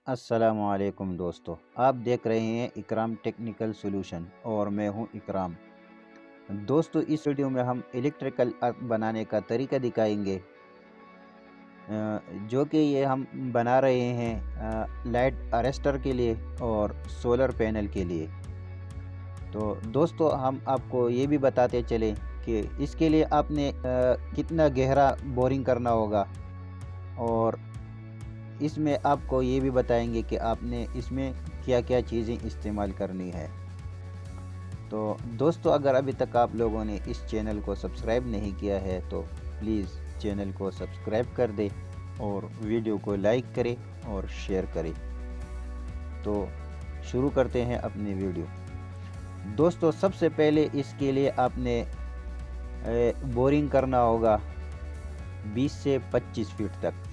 अस्सलामुअलैकुम दोस्तों, आप देख रहे हैं इकराम टेक्निकल सॉल्यूशन और मैं हूं इकराम। दोस्तों, इस वीडियो में हम इलेक्ट्रिकल अर्थ बनाने का तरीका दिखाएंगे, जो कि ये हम बना रहे हैं लाइट अरेस्टर के लिए और सोलर पैनल के लिए। तो दोस्तों, हम आपको ये भी बताते चलें कि इसके लिए आपने कितना गहरा बोरिंग करना होगा, और इसमें आपको ये भी बताएंगे कि आपने इसमें क्या क्या चीज़ें इस्तेमाल करनी है। तो दोस्तों, अगर अभी तक आप लोगों ने इस चैनल को सब्सक्राइब नहीं किया है तो प्लीज़ चैनल को सब्सक्राइब कर दें और वीडियो को लाइक करें और शेयर करें। तो शुरू करते हैं अपनी वीडियो। दोस्तों, सबसे पहले इसके लिए आपने बोरिंग करना होगा 20 से 25 फीट तक।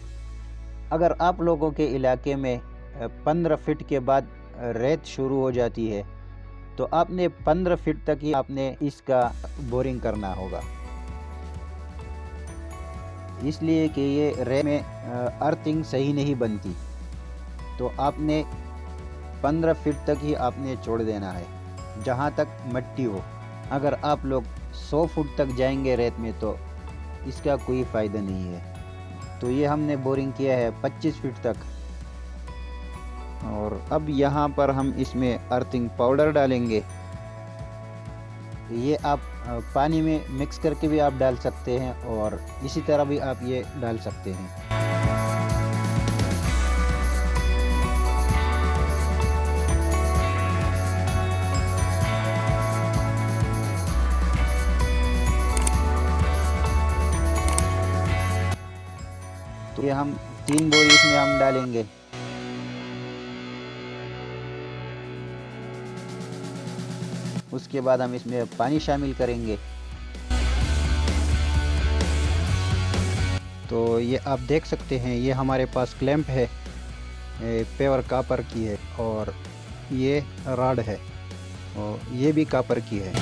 अगर आप लोगों के इलाके में 15 फीट के बाद रेत शुरू हो जाती है तो आपने 15 फीट तक ही आपने इसका बोरिंग करना होगा, इसलिए कि ये रेत में अर्थिंग सही नहीं बनती। तो आपने 15 फीट तक ही आपने छोड़ देना है जहाँ तक मिट्टी हो। अगर आप लोग 100 फुट तक जाएंगे रेत में तो इसका कोई फ़ायदा नहीं है। तो ये हमने बोरिंग किया है 25 फीट तक। और अब यहाँ पर हम इसमें अर्थिंग पाउडर डालेंगे। ये आप पानी में मिक्स करके भी आप डाल सकते हैं और इसी तरह भी आप ये डाल सकते हैं। तो ये हम 3 बोरी इसमें हम डालेंगे। उसके बाद हम इसमें पानी शामिल करेंगे। तो ये आप देख सकते हैं, ये हमारे पास क्लैंप है, पेवर कापर की है, और ये रॉड है और ये भी कापर की है,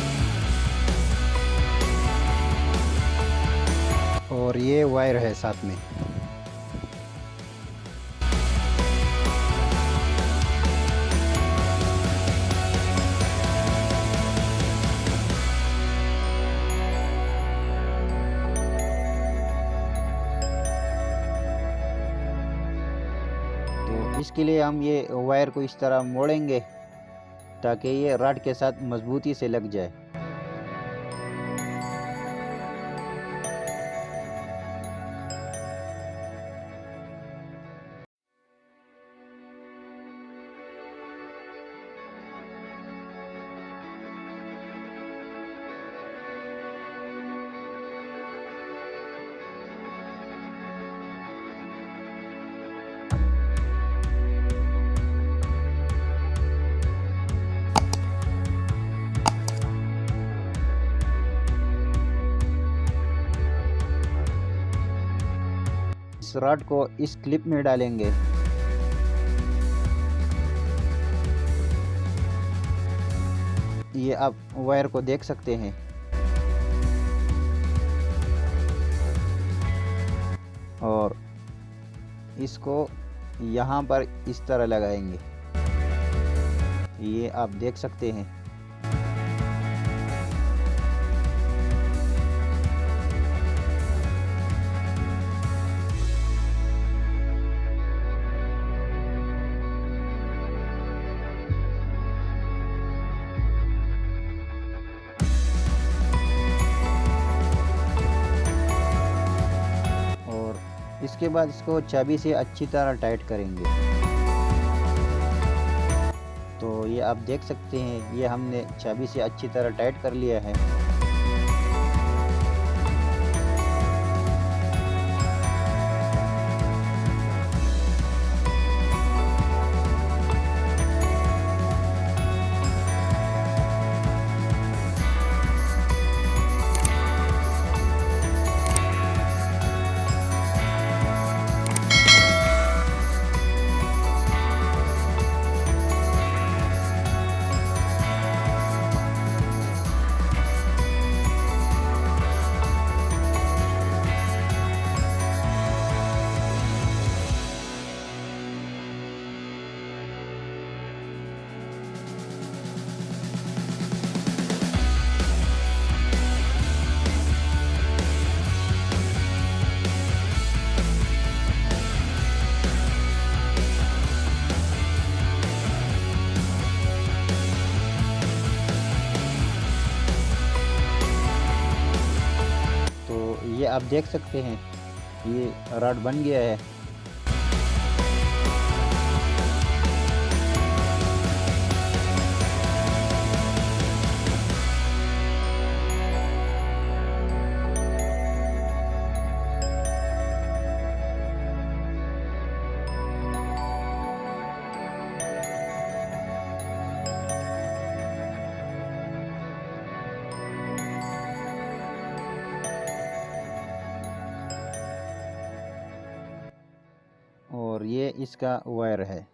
और ये वायर है साथ में। तो इसके लिए हम ये वायर को इस तरह मोड़ेंगे ताकि ये रॉड के साथ मजबूती से लग जाए। इस रॉड को इस क्लिप में डालेंगे। ये आप वायर को देख सकते हैं, और इसको यहाँ पर इस तरह लगाएंगे। ये आप देख सकते हैं। इसके बाद इसको चाबी से अच्छी तरह टाइट करेंगे। तो ये आप देख सकते हैं, ये हमने चाबी से अच्छी तरह टाइट कर लिया है। आप देख सकते हैं ये रॉड बन गया है। और ये इसका वायर है।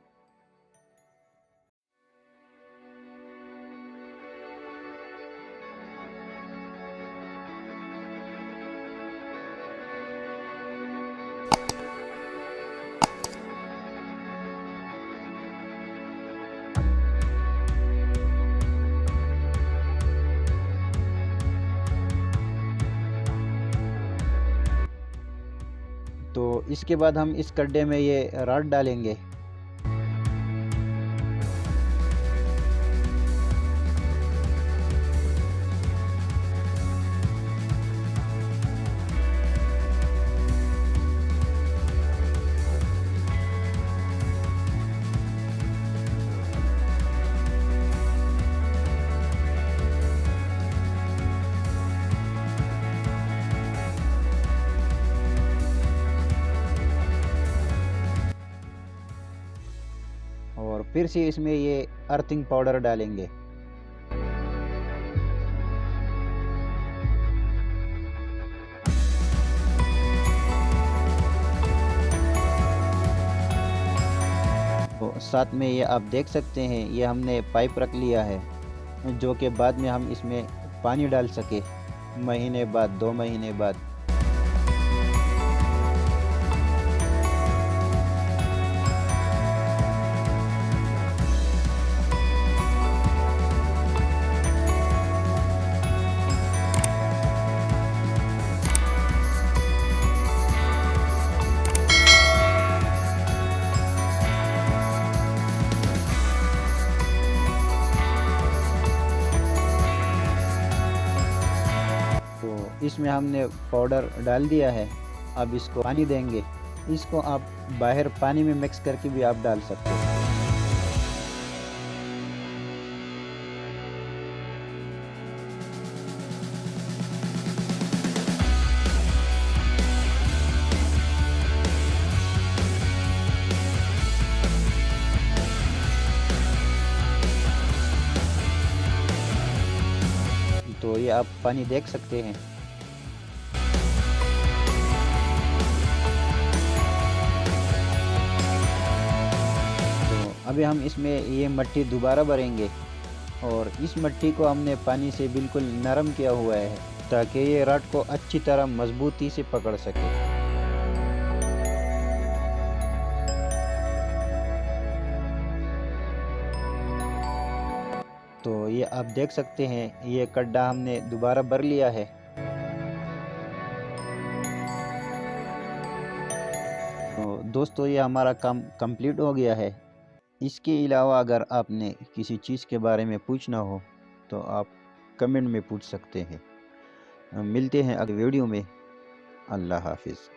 तो इसके बाद हम इस गड्ढे में ये रॉड डालेंगे। और फिर से इसमें ये अर्थिंग पाउडर डालेंगे। तो साथ में ये आप देख सकते हैं ये हमने पाइप रख लिया है जो कि बाद में हम इसमें पानी डाल सके, महीने बाद 2 महीने बाद। तो इसमें हमने पाउडर डाल दिया है। अब इसको पानी देंगे। इसको आप बाहर पानी में मिक्स करके भी आप डाल सकते हैं। तो ये आप पानी देख सकते हैं। तो अभी हम इसमें ये मिट्टी दोबारा भरेंगे और इस मिट्टी को हमने पानी से बिल्कुल नरम किया हुआ है ताकि ये रॉड को अच्छी तरह मजबूती से पकड़ सके। तो ये आप देख सकते हैं ये गड्ढा हमने दोबारा भर लिया है। तो दोस्तों ये हमारा काम कंप्लीट हो गया है। इसके अलावा अगर आपने किसी चीज़ के बारे में पूछना हो तो आप कमेंट में पूछ सकते हैं। मिलते हैं अगले वीडियो में। अल्लाह हाफिज़।